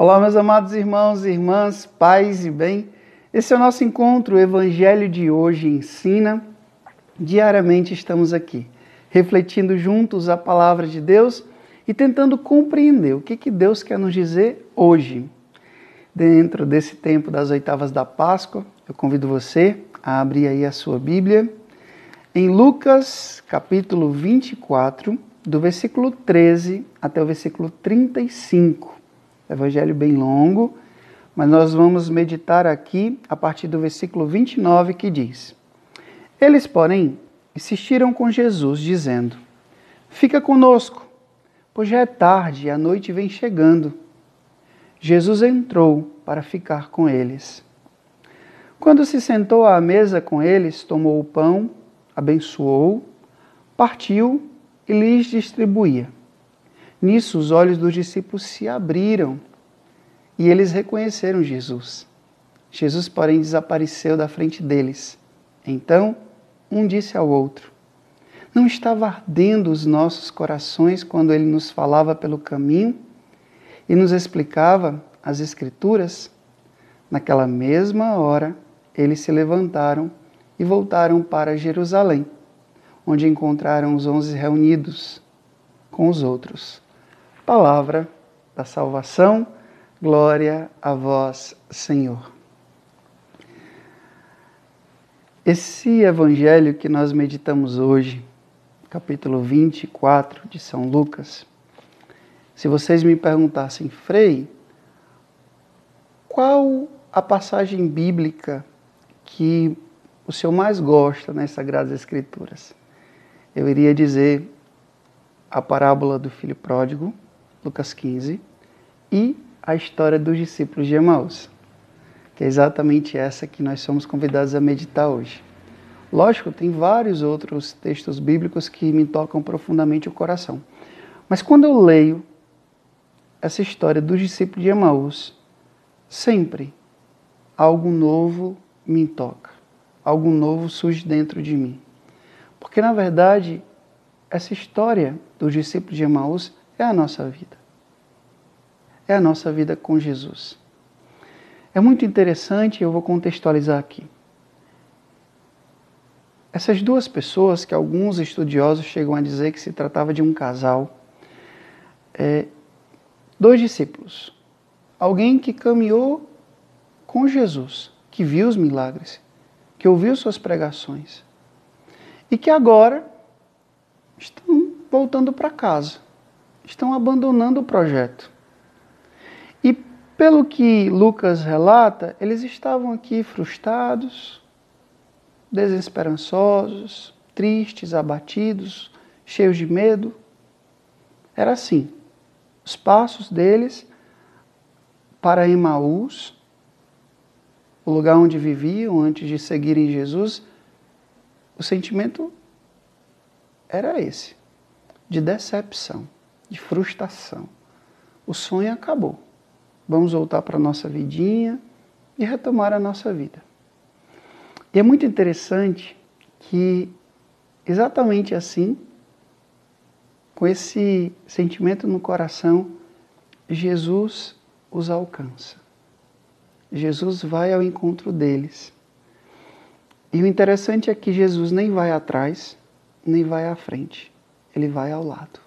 Olá, meus amados irmãos e irmãs, paz e bem. Esse é o nosso encontro, o Evangelho de hoje ensina. Diariamente estamos aqui, refletindo juntos a palavra de Deus e tentando compreender o que Deus quer nos dizer hoje. Dentro desse tempo das oitavas da Páscoa, eu convido você a abrir aí a sua Bíblia em Lucas, capítulo 24, do versículo 13 até o versículo 35. Evangelho bem longo, mas nós vamos meditar aqui a partir do versículo 29, que diz: Eles, porém, insistiram com Jesus, dizendo: Fica conosco, pois já é tarde e a noite vem chegando. Jesus entrou para ficar com eles. Quando se sentou à mesa com eles, tomou o pão, abençoou, partiu e lhes distribuía. Nisso os olhos dos discípulos se abriram e eles reconheceram Jesus. Jesus, porém, desapareceu da frente deles. Então, um disse ao outro: Não estava ardendo os nossos corações quando ele nos falava pelo caminho e nos explicava as Escrituras? Naquela mesma hora, eles se levantaram e voltaram para Jerusalém, onde encontraram os 11 reunidos com os outros. Palavra da salvação, glória a vós, Senhor. Esse evangelho que nós meditamos hoje, capítulo 24 de São Lucas, se vocês me perguntassem, Frei, qual a passagem bíblica que o senhor mais gosta nas Sagradas Escrituras? Eu iria dizer a parábola do filho pródigo, Lucas 15, e a história dos discípulos de Emaús, que é exatamente essa que nós somos convidados a meditar hoje. Lógico, tem vários outros textos bíblicos que me tocam profundamente o coração. Mas quando eu leio essa história dos discípulos de Emaús, sempre algo novo me toca, algo novo surge dentro de mim. Porque, na verdade, essa história dos discípulos de Emaús é a nossa vida. É a nossa vida com Jesus. É muito interessante, eu vou contextualizar aqui. Essas duas pessoas, que alguns estudiosos chegam a dizer que se tratava de um casal, dois discípulos. Alguém que caminhou com Jesus, que viu os milagres, que ouviu suas pregações, e que agora estão voltando para casa, estão abandonando o projeto. E pelo que Lucas relata, eles estavam aqui frustrados, desesperançosos, tristes, abatidos, cheios de medo. Era assim, os passos deles para Emaús, o lugar onde viviam antes de seguirem Jesus, o sentimento era esse, de decepção, de frustração. O sonho acabou. Vamos voltar para a nossa vidinha e retomar a nossa vida. E é muito interessante que, exatamente assim, com esse sentimento no coração, Jesus os alcança. Jesus vai ao encontro deles. E o interessante é que Jesus nem vai atrás, nem vai à frente. Ele vai ao lado.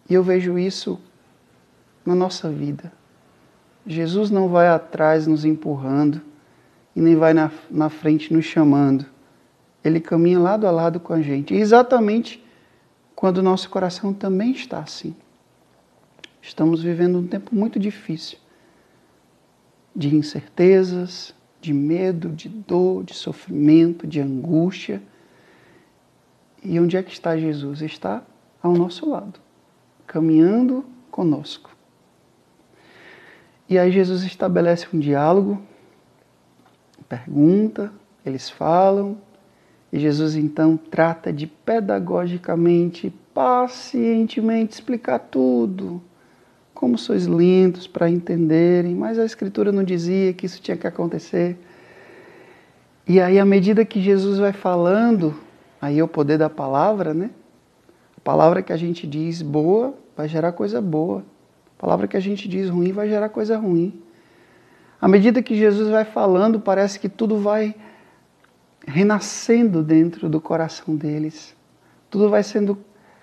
E eu vejo isso na nossa vida. Jesus não vai atrás nos empurrando e nem vai na frente nos chamando. Ele caminha lado a lado com a gente. E exatamente quando o nosso coração também está assim. Estamos vivendo um tempo muito difícil. De incertezas, de medo, de dor, de sofrimento, de angústia. E onde é que está Jesus? Está ao nosso lado, caminhando conosco. E aí Jesus estabelece um diálogo, pergunta, eles falam, e Jesus então trata de pedagogicamente, pacientemente explicar tudo. Como sois lindos para entenderem, mas a Escritura não dizia que isso tinha que acontecer. E aí, à medida que Jesus vai falando, aí é o poder da palavra, né? A palavra que a gente diz boa vai gerar coisa boa. A palavra que a gente diz ruim vai gerar coisa ruim. À medida que Jesus vai falando, parece que tudo vai renascendo dentro do coração deles. Tudo vai sendo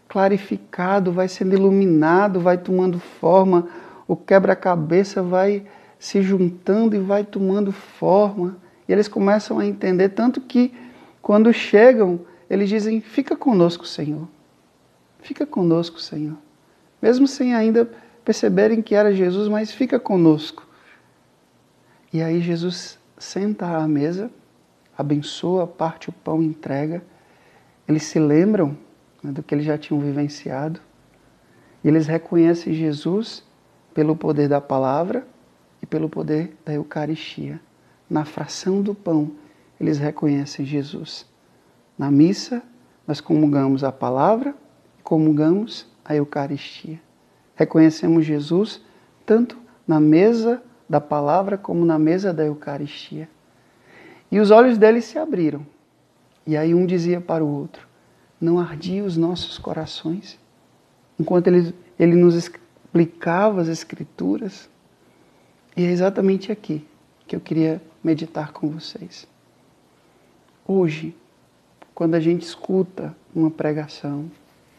clarificado, vai sendo iluminado, vai tomando forma. O quebra-cabeça vai se juntando e vai tomando forma. E eles começam a entender, tanto que quando chegam, eles dizem, fica conosco, Senhor. Fica conosco, Senhor. Mesmo sem ainda perceberem que era Jesus, mas fica conosco. E aí Jesus senta à mesa, abençoa, parte o pão e entrega. Eles se lembram, né, do que eles já tinham vivenciado. E eles reconhecem Jesus pelo poder da palavra e pelo poder da Eucaristia. Na fração do pão, eles reconhecem Jesus. Na missa, nós comungamos a palavra e comungamos a Eucaristia. Reconhecemos Jesus tanto na mesa da palavra como na mesa da Eucaristia. E os olhos deles se abriram. E aí um dizia para o outro, não ardia os nossos corações? Enquanto ele nos explicava as Escrituras. E é exatamente aqui que eu queria meditar com vocês. Hoje, quando a gente escuta uma pregação,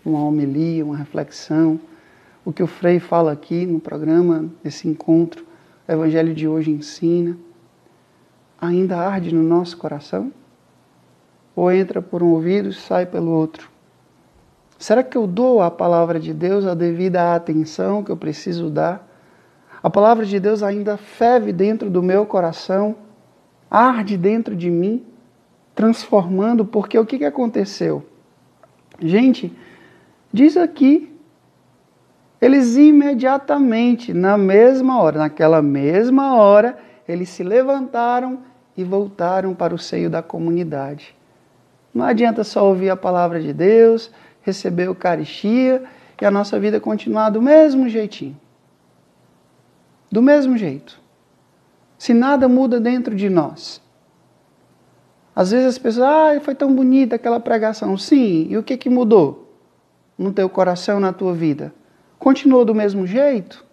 uma homilia, uma reflexão, o que o Frei fala aqui no programa, nesse encontro, o Evangelho de hoje ensina, ainda arde no nosso coração? Ou entra por um ouvido e sai pelo outro? Será que eu dou à palavra de Deus a devida atenção que eu preciso dar? A palavra de Deus ainda ferve dentro do meu coração, arde dentro de mim, transformando, porque o que aconteceu? Gente, diz aqui, eles imediatamente, na mesma hora, naquela mesma hora, eles se levantaram e voltaram para o seio da comunidade. Não adianta só ouvir a palavra de Deus, receber a Eucaristia e a nossa vida continuar do mesmo jeitinho. Do mesmo jeito. Se nada muda dentro de nós. Às vezes as pessoas, foi tão bonita aquela pregação. Sim, e o que mudou no teu coração, na tua vida? Continuou do mesmo jeito?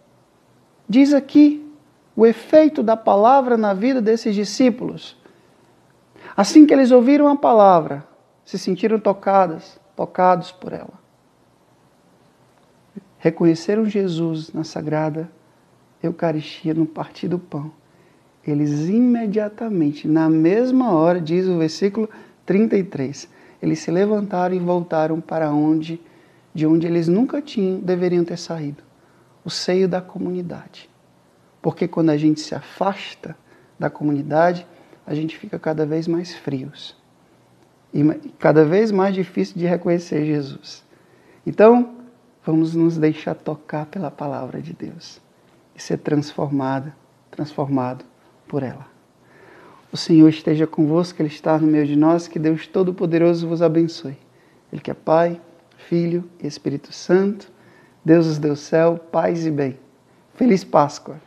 Diz aqui o efeito da palavra na vida desses discípulos. Assim que eles ouviram a palavra, se sentiram tocados por ela. Reconheceram Jesus na Sagrada Eucaristia, no partir do pão. Eles imediatamente, na mesma hora, diz o versículo 33, eles se levantaram e voltaram para de onde eles nunca deveriam ter saído, o seio da comunidade. Porque quando a gente se afasta da comunidade, a gente fica cada vez mais frios e cada vez mais difícil de reconhecer Jesus. Então, vamos nos deixar tocar pela palavra de Deus e ser transformado por ela. O Senhor esteja convosco, Ele está no meio de nós, que Deus Todo-Poderoso vos abençoe. Ele que é Pai, Filho e Espírito Santo, Deus os deu céu, paz e bem. Feliz Páscoa!